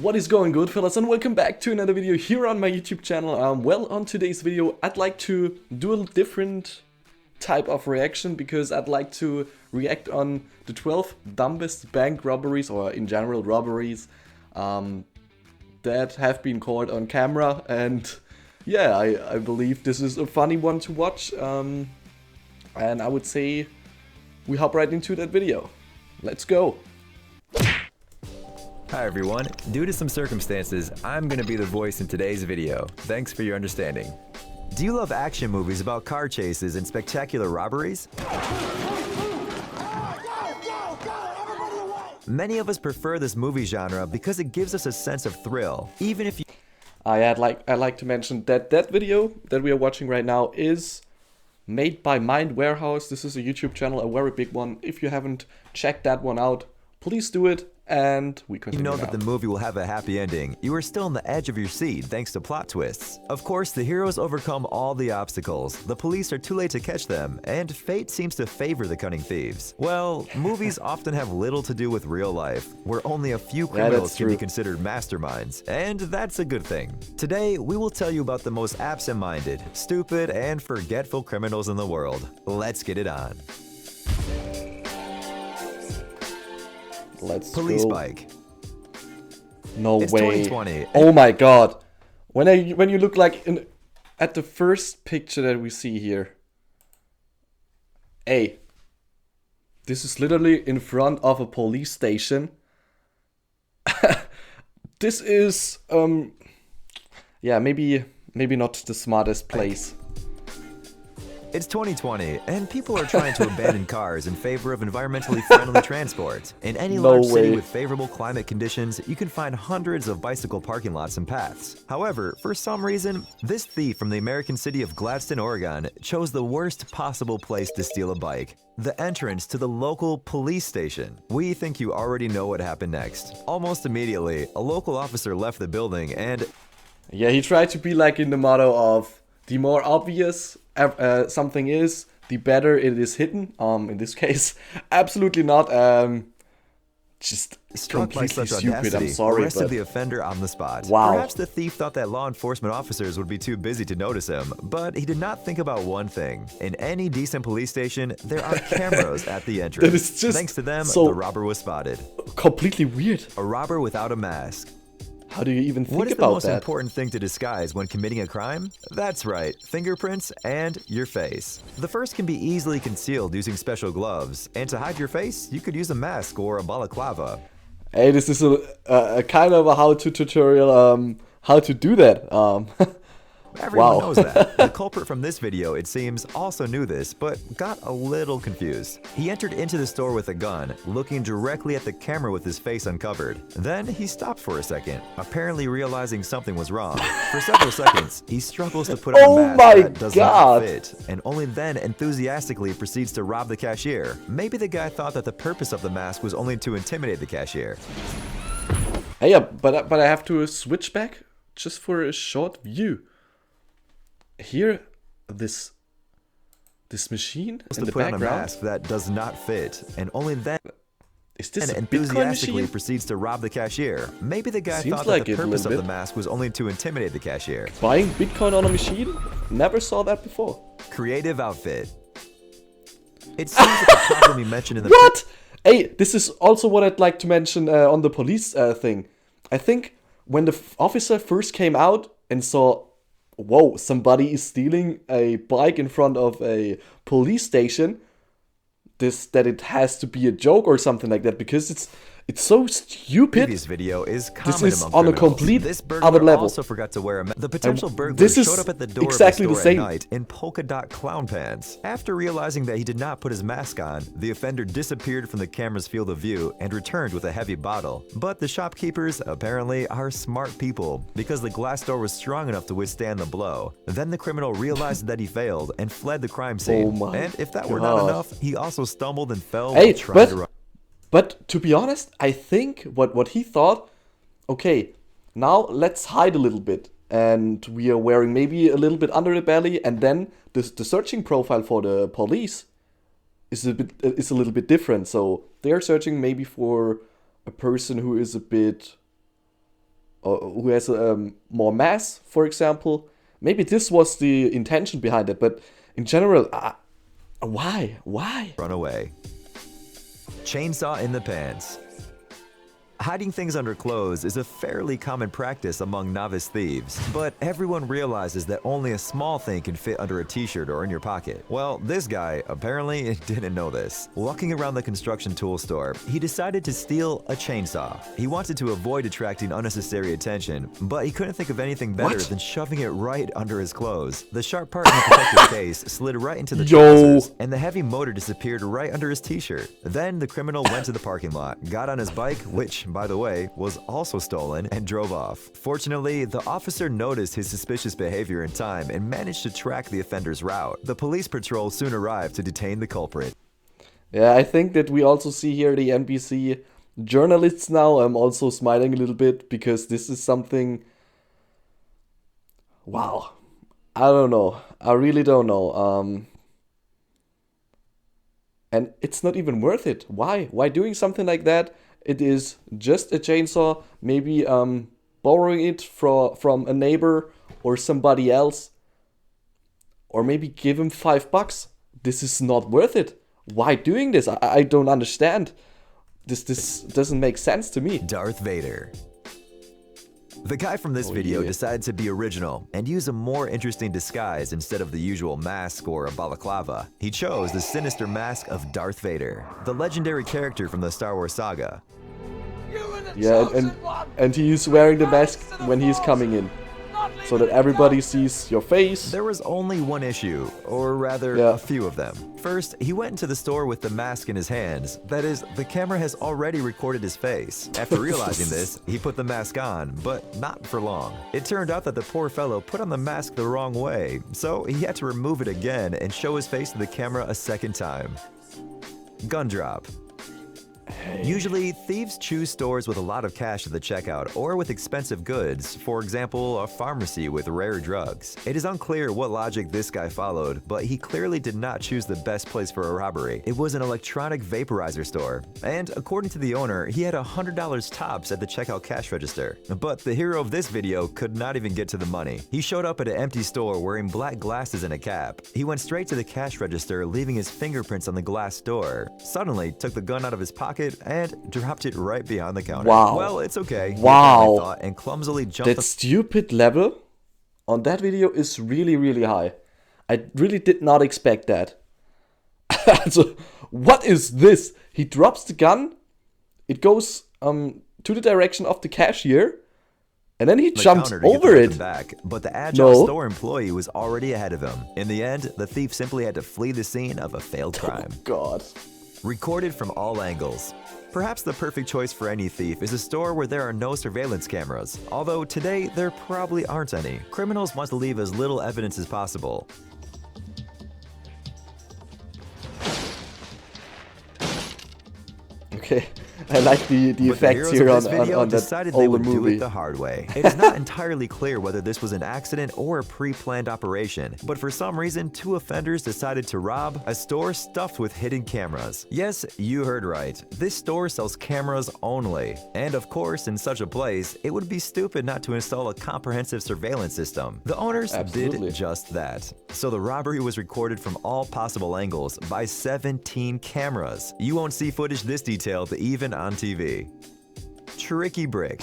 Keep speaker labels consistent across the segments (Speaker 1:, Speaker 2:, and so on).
Speaker 1: What is going good, fellas, and welcome back to another video here on my YouTube channel. Well, on today's video I'd like to do a different type of reaction because I'd like to react on the 12 dumbest bank robberies, or in general robberies, that have been caught on camera. And yeah, I believe this is a funny one to watch, and I would say we hop right into that video. Let's go!
Speaker 2: Hi everyone, due to some circumstances, I'm going to be the voice in today's video. Thanks for your understanding. Do you love action movies about car chases and spectacular robberies? Many of us prefer this movie genre because it gives us a sense of thrill, even if you...
Speaker 1: I'd like to mention that that video that we are watching right now is made by Mind Warehouse. This is a YouTube channel, a very big one. If you haven't checked that one out, please do it. And we continue.
Speaker 2: You know that the movie will have a happy ending. You are still on the edge of your seat thanks to plot twists. Of course, the heroes overcome all the obstacles, the police are too late to catch them, and fate seems to favor the cunning thieves. Well, movies often have little to do with real life, where only a few criminals can be considered masterminds, and that's a good thing. Today, we will tell you about the most absent-minded, stupid, and forgetful criminals in the world. Let's get it on.
Speaker 1: Let's
Speaker 2: Police
Speaker 1: go.
Speaker 2: bike.
Speaker 1: No
Speaker 2: It's
Speaker 1: way.
Speaker 2: 2020.
Speaker 1: Oh my god. When you look like at the first picture that we see here. Hey. This is literally in front of a police station. This is yeah, maybe not the smartest place.
Speaker 2: It's 2020, and people are trying to abandon cars in favor of environmentally friendly transport. In any large city with favorable climate conditions, you can find hundreds of bicycle parking lots and paths. However, for some reason, this thief from the American city of Gladstone, Oregon, chose the worst possible place to steal a bike: the entrance to the local police station. We think you already know what happened next. Almost immediately, a local officer left the building and...
Speaker 1: Yeah, he tried to be like in the motto of the more obvious something is, the better it is hidden. In this case, absolutely not. Just
Speaker 2: struck by such
Speaker 1: stupid.
Speaker 2: audacity,
Speaker 1: I'm sorry,
Speaker 2: arrested
Speaker 1: but
Speaker 2: the offender on the spot.
Speaker 1: wow.
Speaker 2: Perhaps the thief thought that law enforcement officers would be too busy to notice him, but he did not think about one thing. In any decent police station, there are cameras at the entrance.
Speaker 1: That is just
Speaker 2: Thanks to them,
Speaker 1: so
Speaker 2: the robber was spotted.
Speaker 1: Completely weird.
Speaker 2: A robber without a mask.
Speaker 1: How do you even think
Speaker 2: What is the
Speaker 1: about
Speaker 2: most
Speaker 1: that?
Speaker 2: important thing to disguise when committing a crime? That's right, fingerprints and your face. The first can be easily concealed using special gloves, and to hide your face, you could use a mask or a balaclava.
Speaker 1: Hey, this is a kind of a how-to tutorial, how to do that.
Speaker 2: Everyone
Speaker 1: Wow.
Speaker 2: knows that. The culprit from this video, it seems, also knew this, but got a little confused. He entered into the store with a gun, looking directly at the camera with his face uncovered. Then he stopped for a second, apparently realizing something was wrong. For several seconds, he struggles to put on a mask that does not fit, and only then enthusiastically proceeds to rob the cashier. Maybe the guy thought that the purpose of the mask was only to intimidate the cashier.
Speaker 1: Hey, yeah, but I have to switch back just for a short view. Here, this machine in the
Speaker 2: put on a
Speaker 1: background.
Speaker 2: mask that does not fit, and only then
Speaker 1: Is this a Bitcoin
Speaker 2: enthusiastically
Speaker 1: machine?
Speaker 2: proceeds to rob the cashier. Maybe the guy
Speaker 1: Seems
Speaker 2: thought
Speaker 1: like
Speaker 2: that the
Speaker 1: it a
Speaker 2: purpose of
Speaker 1: little
Speaker 2: the
Speaker 1: bit.
Speaker 2: mask was only to intimidate the cashier.
Speaker 1: Buying Bitcoin on a machine? Never saw that before.
Speaker 2: Creative outfit. It seems that the problem you mentioned in the
Speaker 1: What? Hey, this is also what I'd like to mention on the police thing. I think when the officer first came out and saw, whoa, somebody is stealing a bike in front of a police station, that it has to be a joke or something like that, because it's so stupid.
Speaker 2: previous video is common
Speaker 1: This is
Speaker 2: among
Speaker 1: on a
Speaker 2: criminals.
Speaker 1: complete
Speaker 2: This burglar
Speaker 1: other level.
Speaker 2: also forgot to wear a The potential burglar
Speaker 1: this is
Speaker 2: showed up at the door
Speaker 1: exactly
Speaker 2: of
Speaker 1: the
Speaker 2: the store
Speaker 1: same.
Speaker 2: at night in polka dot clown pants. After realizing that he did not put his mask on, the offender disappeared from the camera's field of view and returned with a heavy bottle. But the shopkeepers apparently are smart people, because the glass door was strong enough to withstand the blow. Then the criminal realized that he failed and fled the crime scene.
Speaker 1: Oh my
Speaker 2: and if that were not
Speaker 1: God.
Speaker 2: enough, he also stumbled and fell
Speaker 1: Hey,
Speaker 2: while trying to run.
Speaker 1: But to be honest, I think what he thought, okay, now let's hide a little bit. And we are wearing maybe a little bit under the belly, and then the searching profile for the police is a little bit different. So they're searching maybe for a person who is a bit or who has more mass, for example. Maybe this was the intention behind it, but in general, why?
Speaker 2: Run away. Chainsaw in the pants. Hiding things under clothes is a fairly common practice among novice thieves, but everyone realizes that only a small thing can fit under a t-shirt or in your pocket. Well, this guy apparently didn't know this. Walking around the construction tool store, he decided to steal a chainsaw. He wanted to avoid attracting unnecessary attention, but he couldn't think of anything better than shoving it right under his clothes. The sharp part in the protective case slid right into the trousers, and the heavy motor disappeared right under his t-shirt. Then the criminal went to the parking lot, got on his bike, which, by the way, was also stolen, and drove off. Fortunately, the officer noticed his suspicious behavior in time and managed to track the offender's route. The police patrol soon arrived to detain the culprit.
Speaker 1: Yeah, I think that we also see here the NBC journalists now. I'm also smiling a little bit because this is something... Wow. I don't know. I really don't know. And it's not even worth it. Why? Why doing something like that? It is just a chainsaw, maybe borrowing it from a neighbor or somebody else. Or maybe give him $5. This is not worth it. Why doing this? I don't understand. This doesn't make sense to me.
Speaker 2: Darth Vader. The guy from this video decided to be original and use a more interesting disguise instead of the usual mask or a balaclava. He chose the sinister mask of Darth Vader, the legendary character from the Star Wars saga.
Speaker 1: Yeah, and he is wearing the mask when he's coming in, so that everybody sees your face.
Speaker 2: There was only one issue, or rather, a few of them. First, he went into the store with the mask in his hands. That is, the camera has already recorded his face. After realizing this, he put the mask on, but not for long. It turned out that the poor fellow put on the mask the wrong way, so he had to remove it again and show his face to the camera a second time. Gun drop. Usually, thieves choose stores with a lot of cash at the checkout or with expensive goods, for example, a pharmacy with rare drugs. It is unclear what logic this guy followed, but he clearly did not choose the best place for a robbery. It was an electronic vaporizer store, and according to the owner, he had $100 tops at the checkout cash register. But the hero of this video could not even get to the money. He showed up at an empty store wearing black glasses and a cap. He went straight to the cash register, leaving his fingerprints on the glass door. Suddenly, took the gun out of his pocket and dropped it right behind the counter.
Speaker 1: Wow.
Speaker 2: Well, it's okay.
Speaker 1: Wow.
Speaker 2: Thought, and clumsily jumped.
Speaker 1: That stupid level on that video is really, really high. I really did not expect that. So, what is this? He drops the gun. It goes to the direction of the cashier. And then he jumps over it.
Speaker 2: Back, but the agile store employee was already ahead of him. In the end, the thief simply had to flee the scene of a failed crime.
Speaker 1: Oh, God.
Speaker 2: Recorded from all angles. Perhaps the perfect choice for any thief is a store where there are no surveillance cameras, although today there probably aren't any. Criminals want to leave as little evidence as possible.
Speaker 1: Okay, I like the effects here on that old movie.
Speaker 2: Do it the hard way. It is not entirely clear whether this was an accident or a pre-planned operation, but for some reason, two offenders decided to rob a store stuffed with hidden cameras. Yes, you heard right. This store sells cameras only. And of course, in such a place, it would be stupid not to install a comprehensive surveillance system. The owners did just that. So the robbery was recorded from all possible angles by 17 cameras. You won't see footage this detailed even on TV. Tricky brick.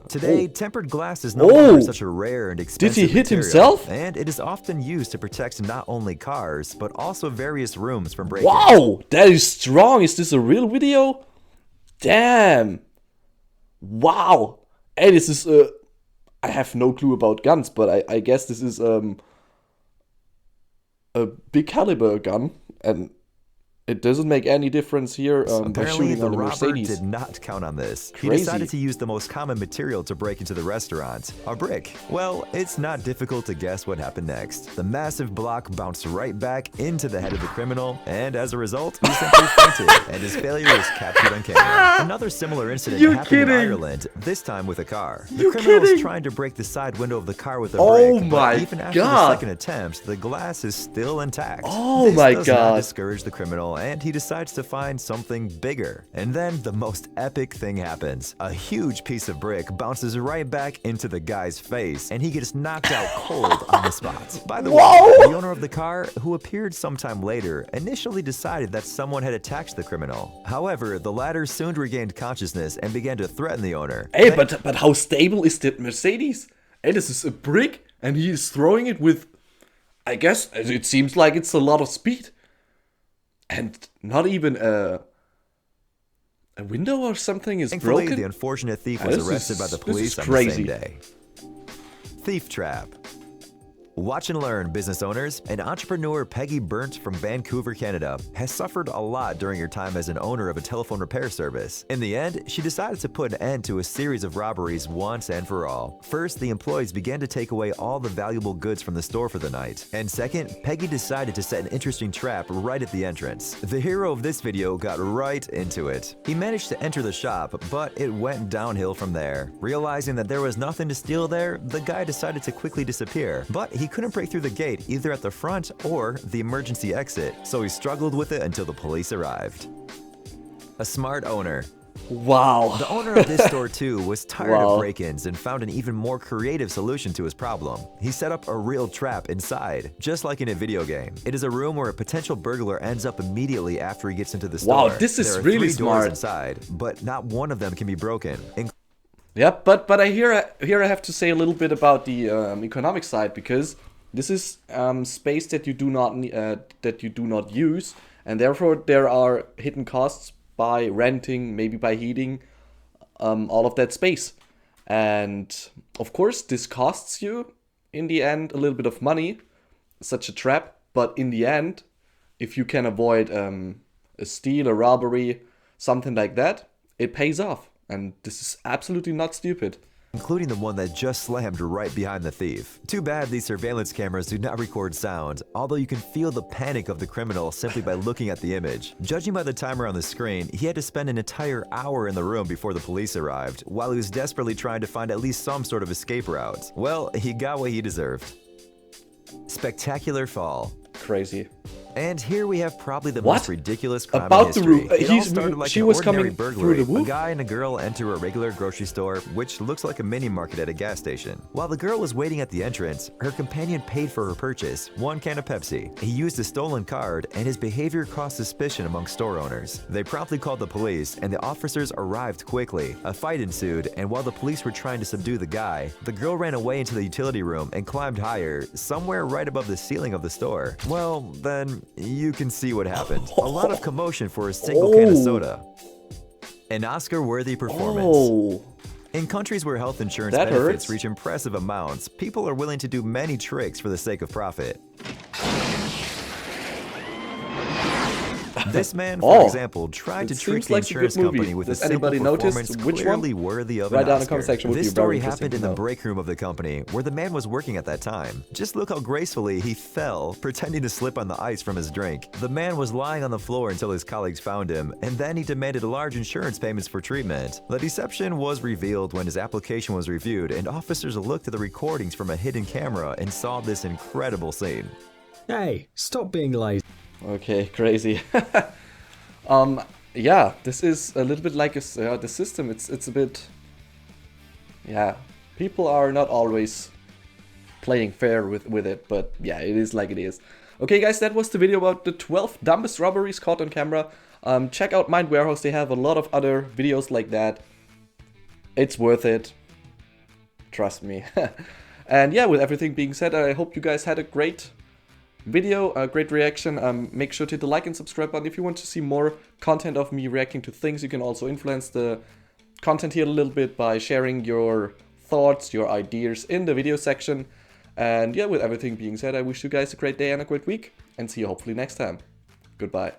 Speaker 2: Today, tempered glass is no longer such a rare and expensive
Speaker 1: material. Did he hit himself?
Speaker 2: And it is often used to protect not only cars, but also various rooms from break-ins.
Speaker 1: Wow, that is strong. Is this a real video? Damn. Wow. Hey, this is I have no clue about guns, but I guess this is a big caliber gun, and it doesn't make any difference here.
Speaker 2: Apparently, the robber
Speaker 1: Mercedes
Speaker 2: did not count on this.
Speaker 1: Crazy.
Speaker 2: He decided to use the most common material to break into the restaurant, a brick. Well, it's not difficult to guess what happened next. The massive block bounced right back into the head of the criminal, and as a result, he simply fainted, and his failure was captured on camera. Another similar incident happened in Ireland, this time with a car. The criminal was trying to break the side window of the car with a brick, but even after the second attempt, the glass is still intact.
Speaker 1: Oh my God.
Speaker 2: This does not discourage the criminal criminal and he decides to find something bigger. And then the most epic thing happens. A huge piece of brick bounces right back into the guy's face and he gets knocked out cold on the spot. By the way, the owner of the car, who appeared sometime later, initially decided that someone had attacked the criminal. However, the latter soon regained consciousness and began to threaten the owner.
Speaker 1: Hey, but how stable is that Mercedes? Hey, this is a brick and he is throwing it with, I guess, it seems like it's a lot of speed. And not even a window or something is
Speaker 2: Thankfully,
Speaker 1: broken?
Speaker 2: the unfortunate thief was arrested by the police on the same day. Thief trap. Watch and learn, business owners. An entrepreneur, Peggy Burnt from Vancouver, Canada, has suffered a lot during her time as an owner of a telephone repair service. In the end, she decided to put an end to a series of robberies once and for all. First, the employees began to take away all the valuable goods from the store for the night. And second, Peggy decided to set an interesting trap right at the entrance. The hero of this video got right into it. He managed to enter the shop, but it went downhill from there. Realizing that there was nothing to steal there, the guy decided to quickly disappear. But he couldn't break through the gate either at the front or the emergency exit, so he struggled with it until the police arrived. A smart owner.
Speaker 1: Wow.
Speaker 2: The owner of this store too was tired of break-ins and found an even more creative solution to his problem. He set up a real trap inside, just like in a video game. It is a room where a potential burglar ends up immediately after he gets into the store.
Speaker 1: Wow, this is
Speaker 2: there are
Speaker 1: really
Speaker 2: 3 doors
Speaker 1: smart.
Speaker 2: inside, but not one of them can be broken.
Speaker 1: Yep, but here I have to say a little bit about the economic side, because this is space that you do not use, and therefore there are hidden costs by renting, maybe by heating all of that space. And of course this costs you in the end a little bit of money, such a trap, but in the end, if you can avoid a steal, a robbery, something like that, it pays off. And this is absolutely not stupid.
Speaker 2: Including the one that just slammed right behind the thief. Too bad these surveillance cameras do not record sound, although you can feel the panic of the criminal simply by looking at the image. Judging by the timer on the screen, he had to spend an entire hour in the room before the police arrived, while he was desperately trying to find at least some sort of escape route. Well, he got what he deserved. Spectacular fall.
Speaker 1: Crazy.
Speaker 2: And here we have probably the
Speaker 1: What?
Speaker 2: most ridiculous crime
Speaker 1: About
Speaker 2: in
Speaker 1: the
Speaker 2: history.
Speaker 1: roof.
Speaker 2: It all started like
Speaker 1: She
Speaker 2: an
Speaker 1: was
Speaker 2: ordinary
Speaker 1: coming
Speaker 2: burglary.
Speaker 1: through the
Speaker 2: A
Speaker 1: roof?
Speaker 2: guy and a girl enter a regular grocery store, which looks like a mini market at a gas station. While the girl was waiting at the entrance, her companion paid for her purchase, 1 can of Pepsi. He used a stolen card, and his behavior caused suspicion among store owners. They promptly called the police, and the officers arrived quickly. A fight ensued, and while the police were trying to subdue the guy, the girl ran away into the utility room and climbed higher, somewhere right above the ceiling of the store. Well, then, you can see what happened. A lot of commotion for a single can of soda. An Oscar-worthy performance.
Speaker 1: Oh.
Speaker 2: In countries where health insurance
Speaker 1: That
Speaker 2: benefits
Speaker 1: hurts.
Speaker 2: reach impressive amounts, people are willing to do many tricks for the sake of profit. This man, for example, tried to trick the insurance company with a simple performance clearly worthy of an
Speaker 1: Write down in the
Speaker 2: Oscar.
Speaker 1: comment section.
Speaker 2: This story happened in the break room of the company, where the man was working at that time. Just look how gracefully he fell, pretending to slip on the ice from his drink. The man was lying on the floor until his colleagues found him, and then he demanded large insurance payments for treatment. The deception was revealed when his application was reviewed, and officers looked at the recordings from a hidden camera and saw this incredible scene.
Speaker 3: Hey, stop being lazy.
Speaker 1: Okay, crazy. Yeah, this is a little bit like the system. It's a bit, yeah. People are not always playing fair with it, but yeah, it is like it is. Okay, guys, that was the video about the 12 dumbest robberies caught on camera. Check out Mind Warehouse. They have a lot of other videos like that. It's worth it. Trust me. And yeah, with everything being said, I hope you guys had a great video, a great reaction. Make sure to hit the like and subscribe button if you want to see more content of me reacting to things. You can also influence the content here a little bit by sharing your thoughts, your ideas in the video section. And yeah, with everything being said, I wish you guys a great day and a great week, and see you hopefully next time. Goodbye.